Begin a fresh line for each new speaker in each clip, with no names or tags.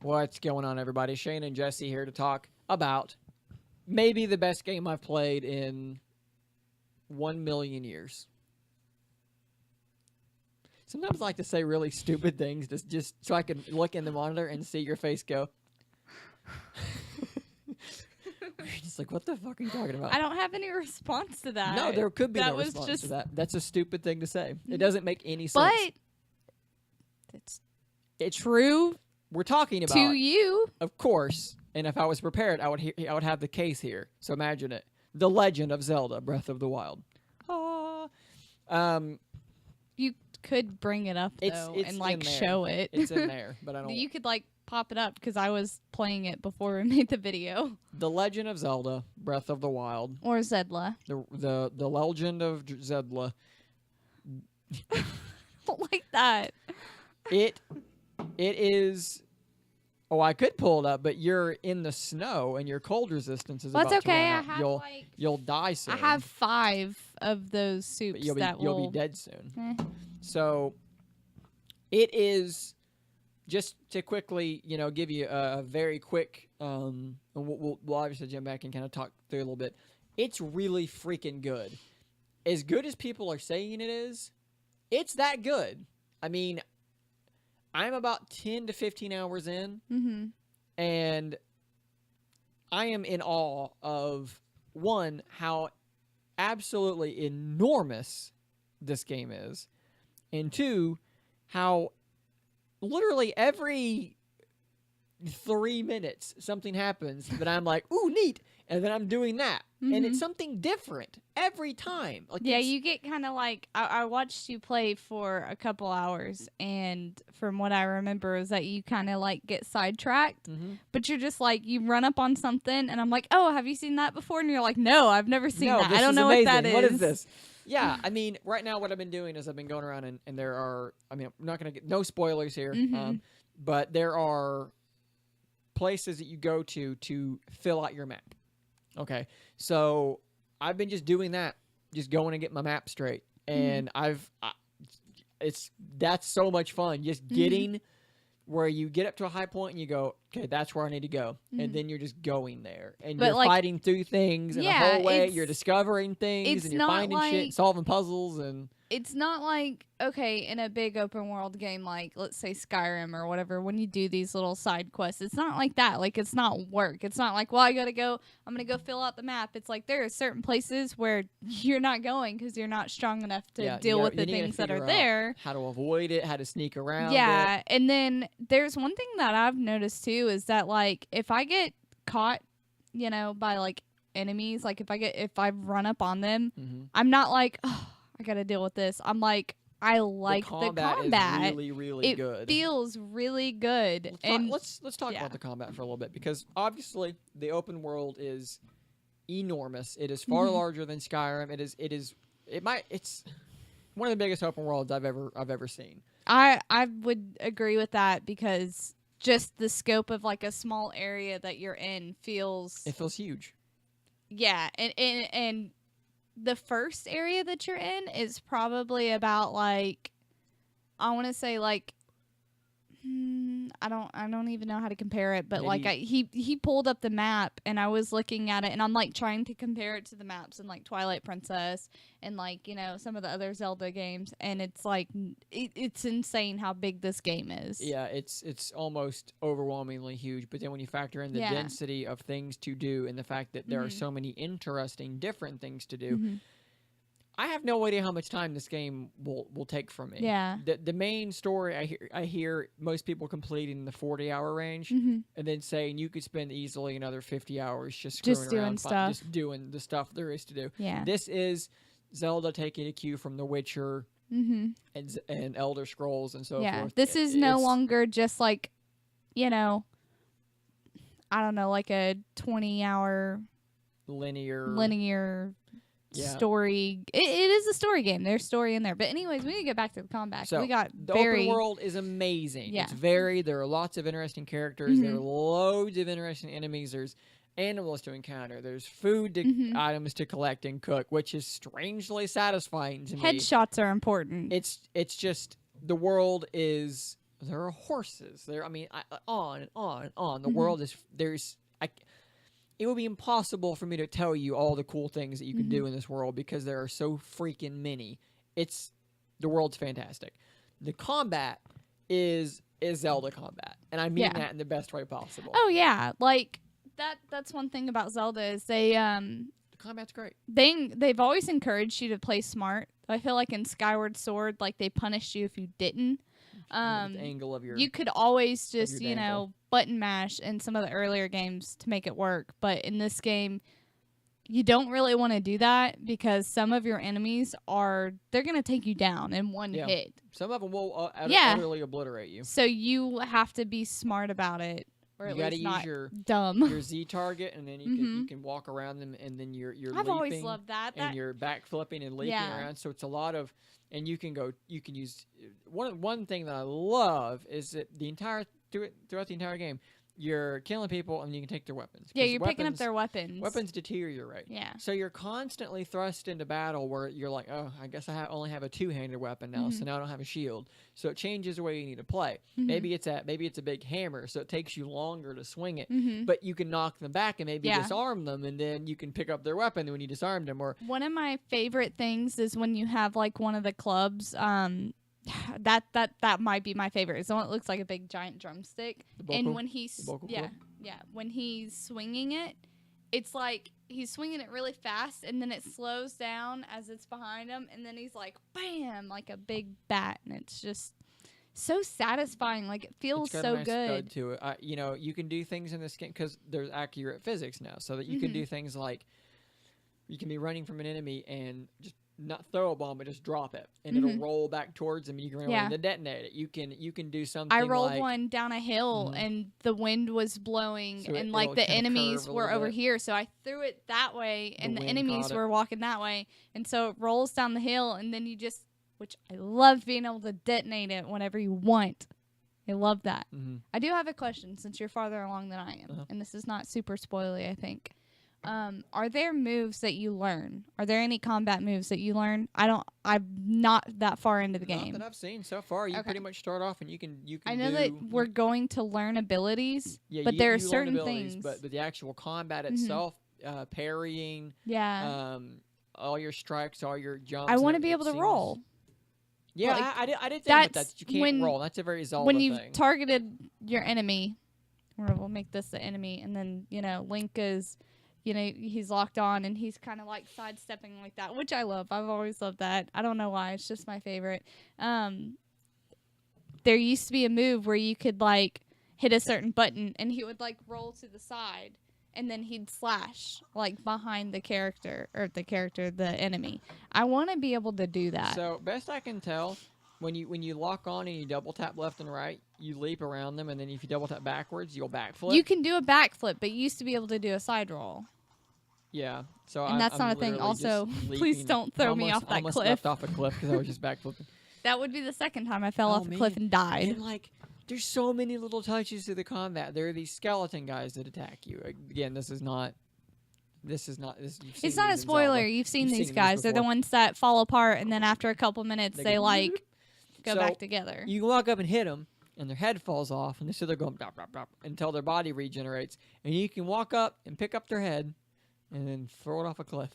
What's going on, everybody? Shane and Jesse here to talk about maybe the best game I've played in 1,000,000 years. Sometimes I like to say really stupid things just so I can look in the monitor and see your face go. You're just like, what the fuck are you talking about?
I don't have any response to that.
No, there could be
that
no
was
response
just...
to that. That's a stupid thing to say. It doesn't make any sense.
But it's true
we're talking about
to you.
Of course. And if I was prepared, I would have the case here. So imagine it: The Legend of Zelda: Breath of the Wild.
You could bring it up though
it's
and like
in there.
show it.
It's in there, but I don't.
You could like pop it up because I was playing it before we made the video.
The Legend of Zelda: Breath of the Wild,
Or Zedla.
The Legend of Zelda.
Don't like that.
It is. Oh, I could pull it up, but you're in the snow and your cold resistance is
Well,
about
it's okay.
to
I
run out.
have
You'll die soon.
I have 5 of those soups
but you'll
will
be dead soon.
Eh.
So it is, just to quickly, give you a very quick, and we'll obviously jump back and kind of talk through a little bit. It's really freaking good. As good as people are saying it is, it's that good. I mean, I'm about 10 to 15 hours in, and I am in awe of, one, how absolutely enormous this game is, and 2, how literally every 3 minutes something happens that I'm like, ooh, neat, and then I'm doing that. And it's something different every time. Like,
yeah, you get kind of like... I watched you play for a couple hours, and from what I remember is that you kind of like get sidetracked, but you're just like, you run up on something, and I'm like, oh, have you seen that before? And you're like, no, I've never seen that. I don't know
amazing.
what that is.
What is this? Yeah, I mean, right now what I've been doing is I've been going around and there are... I mean, I'm not going to get... No spoilers here, but there are places that you go to fill out your map. Okay, so I've been just doing that, just going and get my map straight, and that's so much fun. Just getting where you get up to a high point and you go, okay, that's where I need to go, and then you're just going there, and you're fighting through things, and the whole way you're discovering things, and you're finding shit, and solving puzzles, and
it's not like, okay, in a big open world game like, let's say Skyrim or whatever, when you do these little side quests, it's not like that. Like, it's not work. It's not like, well, I'm going to go fill out the map. It's like there are certain places where you're not going because you're not strong enough to deal with the things that are there.
How to avoid it, how to sneak around
it.
it.
And then there's one thing that I've noticed too is that, like, if I get caught, by like enemies, like if I run up on them, I'm not like, oh, I gotta deal with this. I'm like, I like the combat.
Is really, really good.
It feels really good.
Let's talk about the combat for a little bit, because obviously the open world is enormous. It is far larger than Skyrim. It's one of the biggest open worlds I've ever seen.
I would agree with that, because just the scope of like a small area that you're in feels
huge. Yeah,
and the first area that you're in is probably about like, I want to say like, I don't even know how to compare it, but maybe. Like he pulled up the map and I was looking at it and I'm like trying to compare it to the maps in like Twilight Princess and like, some of the other Zelda games, and it's like it's insane how big this game is.
Yeah, it's almost overwhelmingly huge, but then when you factor in the density of things to do and the fact that there are so many interesting different things to do, I have no idea how much time this game will take from me.
Yeah.
The main story, I hear most people completing the 40-hour range, and then saying you could spend easily another 50 hours just screwing around, just doing the stuff there is to do.
Yeah.
This is Zelda taking a cue from The Witcher and Elder Scrolls and so forth.
Yeah. This is no longer just like, I don't know, like a 20-hour linear story. It is a story game. There's story in there. But anyways, we need to get back to the combat.
So the open world is amazing. Yeah. It's varied. There are lots of interesting characters. There are loads of interesting enemies. There's animals to encounter. There's food items to collect and cook, which is strangely satisfying to me.
Headshots are important.
It's just, the world is There are horses. I mean, on and on and on. The
Mhm.
world is it would be impossible for me to tell you all the cool things that you can do in this world because there are so freaking many. The world's fantastic. The combat is Zelda combat, and I mean
Yeah.
that in the best way possible.
Oh yeah, like that's one thing about Zelda is
The combat's great.
they've always encouraged you to play smart. I feel like in Skyward Sword, like they punished you if you didn't.
The angle of your
You could always just,
your dangle.
button mash in some of the earlier games to make it work. But in this game, you don't really want to do that because some of your enemies they're going to take you down in one
Yeah.
hit.
Some of them will
Yeah.
utterly obliterate you.
So you have to be smart about it. Or
You
at
got to
least
use
not
your
dumb.
Z target, and then you can walk around them, and then you're
I've
leaping,
always loved that.
and you're back flipping and leaping
Yeah.
around. So it's a lot of, and you can use one thing that I love is that throughout the entire game, you're killing people and you can take their weapons.
Yeah,
'Cause
you're picking up their weapons.
Weapons deteriorate.
Yeah.
So you're constantly thrust into battle where you're like, oh, I guess I only have a two-handed weapon now, so now I don't have a shield. So it changes the way you need to play. Maybe it's a big hammer, so it takes you longer to swing it. But you can knock them back and maybe disarm them, and then you can pick up their weapon when you disarm them. Or
one of my favorite things is when you have like one of the clubs. That might be my favorite. It's the one that looks like a big giant drumstick. And when he's when he's swinging it, it's like he's swinging it really fast, and then it slows down as it's behind him, and then he's like bam, like a big bat, and it's just so satisfying. Like it feels
it's got
so
a nice
good.
thud to it. You can do things in this game because there's accurate physics now, so that you can do things like you can be running from an enemy and just not throw a bomb, but just drop it, and it'll roll back towards them, and you can run away and detonate it. You can do something.
I rolled one down a hill, and the wind was blowing,
So
and like
it'll
the
kinda
enemies
curve a
were
little
over
bit.
here, so I threw it that way, and the
wind
enemies
caught it.
were walking that way, and so it rolls down the hill, and then which I love being able to detonate it whenever you want. I love that. I do have a question since you're farther along than I am, and this is not super spoily, I think. Are there moves that you learn? Are there any combat moves that you learn? I'm not that far into the game.
Not that I've seen so far. You pretty much start off and you can.
I know that we're going to learn abilities, but there are certain things.
But the actual combat itself, parrying, all your strikes, all your jumps.
I want to be able to roll.
Yeah,
like,
I did think that you can't roll. That's a very Zelda
when
thing.
you've targeted your enemy, we'll make this the enemy, and then Link is. He's locked on and he's kind of like sidestepping like that, which I love. I've always loved that. I don't know why. It's just my favorite. There used to be a move where you could like hit a certain button and he would like roll to the side and then he'd slash like behind the the enemy. I want to be able to do that.
So best I can tell, when you lock on and you double tap left and right, you leap around them, and then if you double tap backwards, you'll backflip.
You can do a backflip, but you used to be able to do a side roll.
Yeah, so
and that's not a thing. Also, please don't throw me off that
almost
cliff.
Left off a cliff because I was just backflipping.
That would be the second time I fell off a cliff and died.
And like, there's so many little touches to the combat. There are these skeleton guys that attack you. Again, this is not. It's not a spoiler.
You've seen these guys. They're the ones that fall apart, and then after a couple minutes, they like go back together.
You can walk up and hit them, and their head falls off, and so they're going bop, bop, bop, until their body regenerates. And you can walk up and pick up their head, and then throw it off a cliff.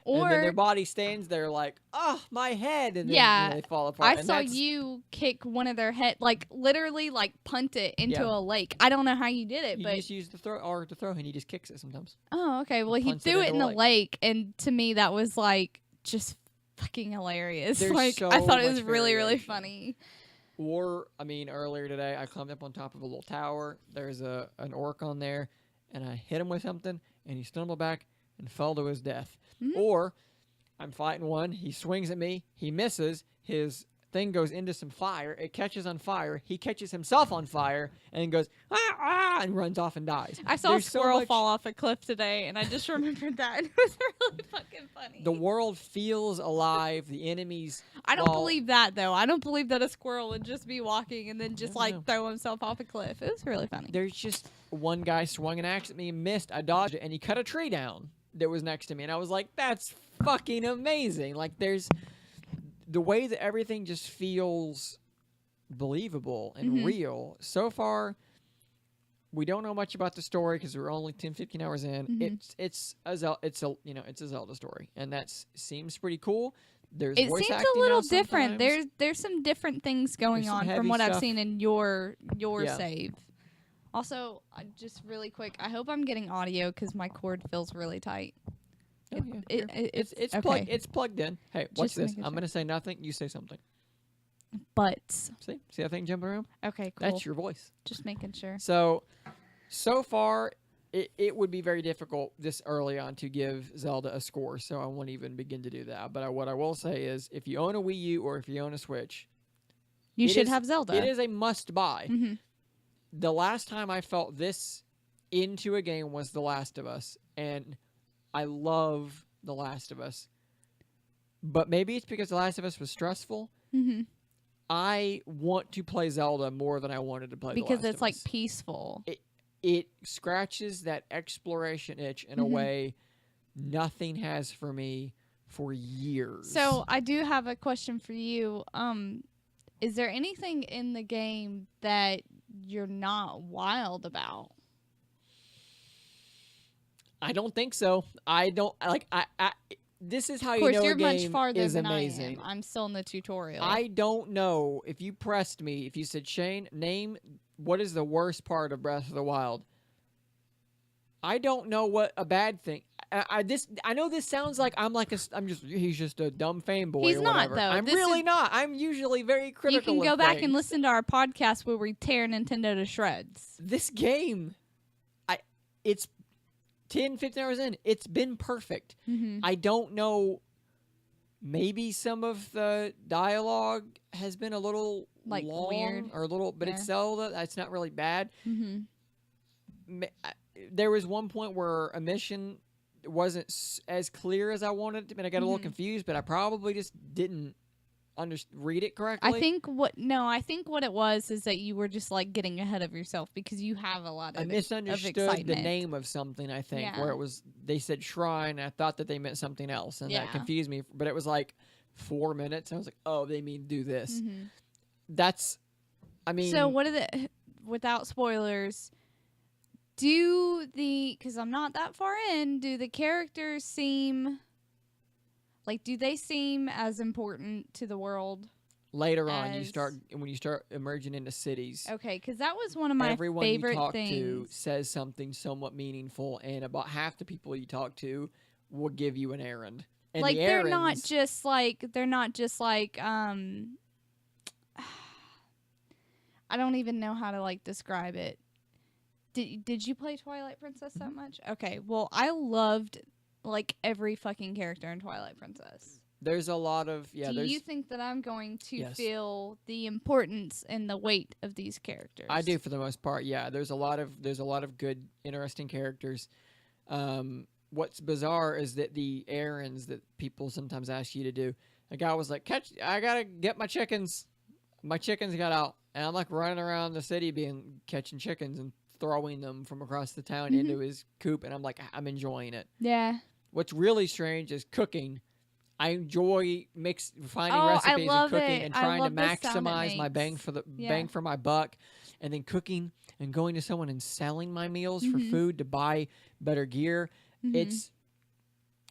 Or
and then their body stands there like, oh, my head, and then they fall apart.
I saw you kick one of their head, like literally, like punt it into a lake. I don't know how you did it,
you
but
just use the throw, and he just kicks it sometimes.
Oh, okay. Well, he threw it in the lake, and to me, that was like just fucking hilarious.
There's
like
so
I thought it
much
was really, really
variation.
funny.
Or, I mean, earlier today, I climbed up on top of a little tower. There's an orc on there, and I hit him with something, and he stumbled back and fell to his death. Or I'm fighting one, he swings at me, he misses, his thing goes into some fire, it catches on fire, he catches himself on fire, and goes, and runs off and dies.
I saw a squirrel fall off a cliff today, and I just remembered that. It was really fucking funny.
The world feels alive, the enemies...
I don't believe that, though. I don't believe that a squirrel would just be walking and then just, like, throw himself off a cliff. It was really funny.
There's just one guy swung an axe at me and missed, I dodged it, and he cut a tree down that was next to me, and I was like, that's fucking amazing. Like, there's the way that everything just feels believable and real. So far, we don't know much about the story because we're only 10, 15 hours in. It's a Zelda story, and that seems pretty cool. There's
It
voice
seems
acting
a little
now
different.
sometimes.
There's some different things going
There's some
on
heavy
from what I've
stuff.
seen in your
Yeah.
save. Also, just really quick, I hope I'm getting audio because my cord feels really tight.
Oh, yeah,
It's
okay. It's plugged in. Hey, watch
Just
this.
making
I'm
sure.
gonna say nothing. You say something.
Butts.
See that thing jumping around?
Okay, cool.
That's your voice.
Just making sure.
So far, it would be very difficult this early on to give Zelda a score, so I won't even begin to do that. But what I will say is, if you own a Wii U or if you own a Switch,
You should have Zelda.
It is a must-buy.
Mm-hmm.
The last time I felt this into a game was The Last of Us, and I love The Last of Us. But maybe it's because The Last of Us was stressful.
Mm-hmm.
I want to play Zelda more than I wanted to play The Last
Because
of
it's like
Us.
peaceful.
It scratches that exploration itch in a way nothing has for me for years.
So I do have a question for you. Is there anything in the game that you're not wild about?
I don't think so. I don't like. I this is how
Of course,
you know
you're
a game
much farther
is
than
amazing.
I am. I'm still in the tutorial.
I don't know if you pressed me. If you said, Shane, name what is the worst part of Breath of the Wild. I don't know what a bad thing. I know this sounds like he's just a dumb fanboy.
He's
or
not,
whatever.
though.
I'm
This
really
is-
not. I'm usually very
you
critical.
can go
of
back
things.
and listen to our podcast where we tear Nintendo to shreds.
This game, it's 10, 15 hours in. It's been perfect.
Mm-hmm.
I don't know. Maybe some of the dialogue has been a little
Like,
long
weird.
or a little, but it's Zelda. That's not really bad.
Mm-hmm.
There was one point where a mission wasn't as clear as I wanted to, and I got a little confused. But I probably just didn't read it correctly.
I think what it was is that you were just like getting ahead of yourself because you have a lot of
I misunderstood the
excitement.
name of something. I think
Yeah.
where it was they said shrine. And I thought that they meant something else, and that
Yeah.
confused me. But it was like 4 minutes. I was like, oh, they mean do this.
Mhm.
That's. I mean.
So what are the without spoilers? Because I'm not that far in, do the characters seem like do they seem as important to the world?
Later on,
as-
when you start emerging into cities.
Okay, because that was one of my
Everyone
favorite
you talk
things.
to says something somewhat meaningful, and about half the people you talk to will give you an errand. And
Like
the
they're not
errands-
just like I don't even know how to like describe it. Did you play Twilight Princess that much? Okay, well I loved like every fucking character in Twilight Princess.
There's a lot of
Do
there's
you think that I'm going to
Yes.
feel the importance and the weight of these characters?
I do for the most part. Yeah, there's a lot of good, interesting characters. What's bizarre is that the errands that people sometimes ask you to do. A guy was like, I gotta get my chickens. My chickens got out, and I'm like running around the city catching chickens and throwing them from across the town into his coop, and I'm like, I'm enjoying it.
Yeah.
What's really strange is cooking. I enjoy finding
Oh, I
recipes and
love
cooking
it.
and
I
trying to
love the sound it
maximize my
makes.
bang for my buck, and then cooking and going to someone and selling my meals for food to buy better gear. It's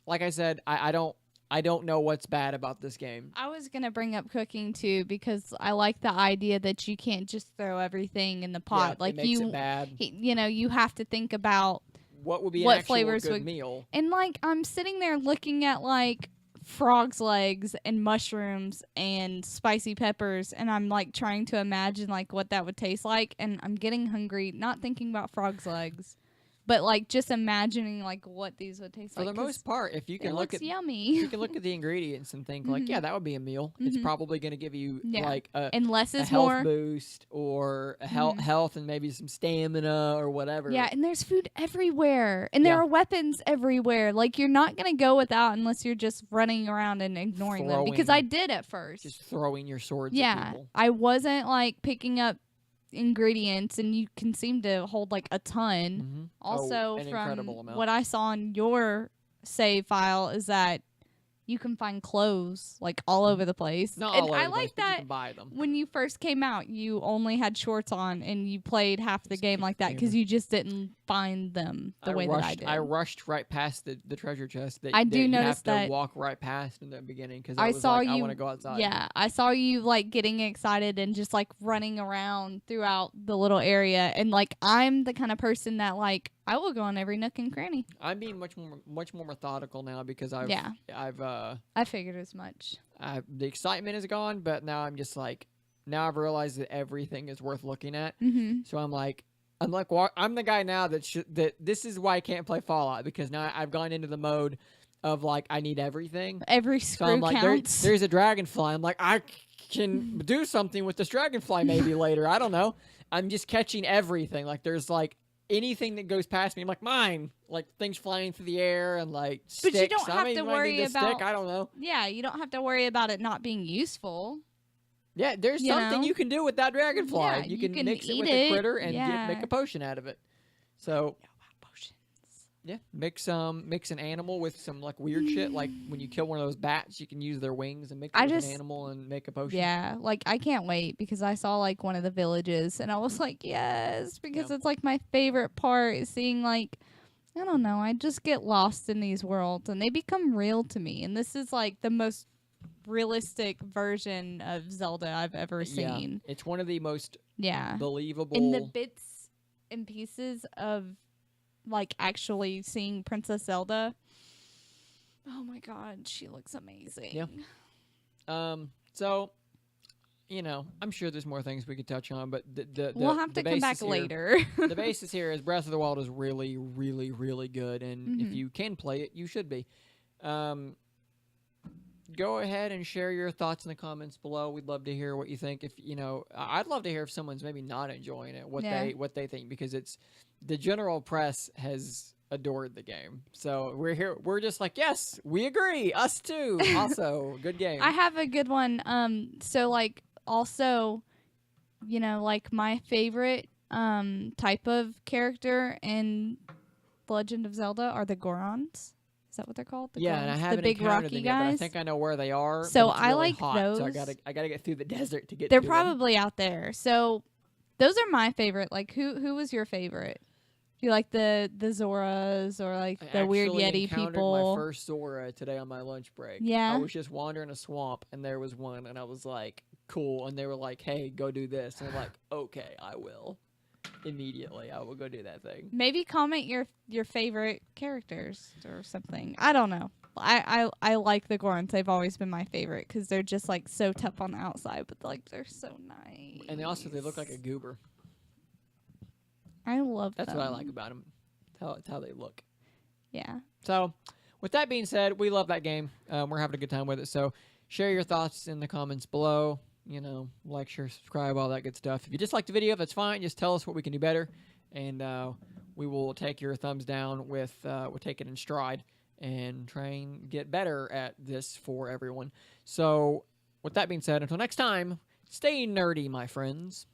like I said, I don't know what's bad about this game.
I was going to bring up cooking too because I like the idea that you can't just throw everything in the pot.
Yeah,
like
it makes it bad.
You have to think about
What would be
what
an actual
flavors
good
would-
meal?
and like I'm sitting there looking at like frog's legs and mushrooms and spicy peppers and I'm like trying to imagine like what that would taste like and I'm getting hungry not thinking about frog's legs but like just imagining like what these would taste
For
like
the most part, if you
it
can look
looks
at
yummy.
you can look at the ingredients and think like, yeah, that would be a meal. It's probably going to give you
Yeah.
like
and less
a
is
health
more.
boost or a health and maybe some stamina or whatever.
Yeah, and there's food everywhere. And there
Yeah.
are weapons everywhere. Like, you're not going to go without unless you're just running around and ignoring them. Because I
Throwing-
did at first.
Just throwing your swords at
Yeah,
people.
I wasn't, like, picking up ingredients, and you can seem to hold, like, a ton.
Mhm.
Also,
an incredible
from
amount.
what I saw in your save file is that you can find clothes like all over the place.
Not
And
all over
I
the place,
like
but you
that
can buy them.
when you first came out, you only had shorts on and you played half the game like that because
camera.
you just didn't find them the way that I did.
I rushed right past the treasure chest that,
I do
that you
notice
have
that
to walk right past in the beginning because
I
I was
saw
like, I
you.
want to go outside.
Yeah, I saw you like getting excited and just like running around throughout the little area. And like I'm the kind of person that like I will go on every nook and cranny.
I'm being much more methodical now because I
figured as much.
the excitement is gone, but now I'm just like, now I've realized that everything is worth looking at.
Mm-hmm.
So I'm the guy now that this is why I can't play Fallout, because now I've gone into the mode of like I need everything.
Every
So
screw
I'm like,
counts.
there's a dragonfly. I'm like, I can do something with this dragonfly maybe later. I don't know. I'm just catching everything. Like there's like anything that goes past me. I'm like, mine. Like things flying through the air and like sticks.
But you don't have to worry
need this
about.
stick. I don't know.
Yeah, you don't have to worry about it not being useful.
Yeah, there's something you can do with that dragonfly.
Yeah,
you
can
mix it
eat
with
it.
a critter and
Yeah.
make a potion out of it. So
Potions.
yeah, mix an animal with some like weird shit. Like when you kill one of those bats, you can use their wings and mix it with an animal and make a potion.
Yeah, like I can't wait because I saw like one of the villages and I was like, yes, because it's like my favorite part is seeing like, I don't know, I just get lost in these worlds and they become real to me. And this is like the most realistic version of Zelda I've ever seen.
Yeah, it's one of the most believable.
In the bits and pieces of like actually seeing Princess Zelda. Oh my god, she looks amazing.
Yeah. So, you know, I'm sure there's more things we could touch on, but
we'll have to come back later.
The basis here is Breath of the Wild is really, really, really good, and if you can play it, you should be. Go ahead and share your thoughts in the comments below. We'd love to hear what you think. If you know, I'd love to hear if someone's maybe not enjoying it, what they think, because it's the general press has adored the game. So we're here. We're just like, yes, we agree. Us too. Also, good game.
I have a good one. So like also, you know, like my favorite type of character in The Legend of Zelda are the Gorons. Is that what they're called?
And I haven't
the big
encountered
rocky
them yet,
guys.
but I think I know where they are.
So
but it's
I
really
like
hot,
those.
So I gotta get through the desert to get.
They're
to
probably out there. So those are my favorite. Like who was your favorite? Do you like the Zoras or like the weird Yeti people?
My first Zora today on my lunch break.
Yeah.
I was just wandering a swamp and there was one and I was like, cool. And they were like, hey, go do this. And I'm like, okay, I will. Immediately, I will go do that thing.
Maybe comment your favorite characters or something. I don't know. I like the Gorons. They've always been my favorite because they're just like so tough on the outside, but like they're so nice.
And they look like a goober.
I love
That's
them.
what I like about them. It's how they look.
Yeah.
So, with that being said, we love that game. We're having a good time with it. So, share your thoughts in the comments below. You know, like, share, subscribe, all that good stuff. If you just like the video, that's fine. Just tell us what we can do better, and we will take your thumbs down with we'll take it in stride and try and get better at this for everyone. So, with that being said, until next time, stay nerdy, my friends.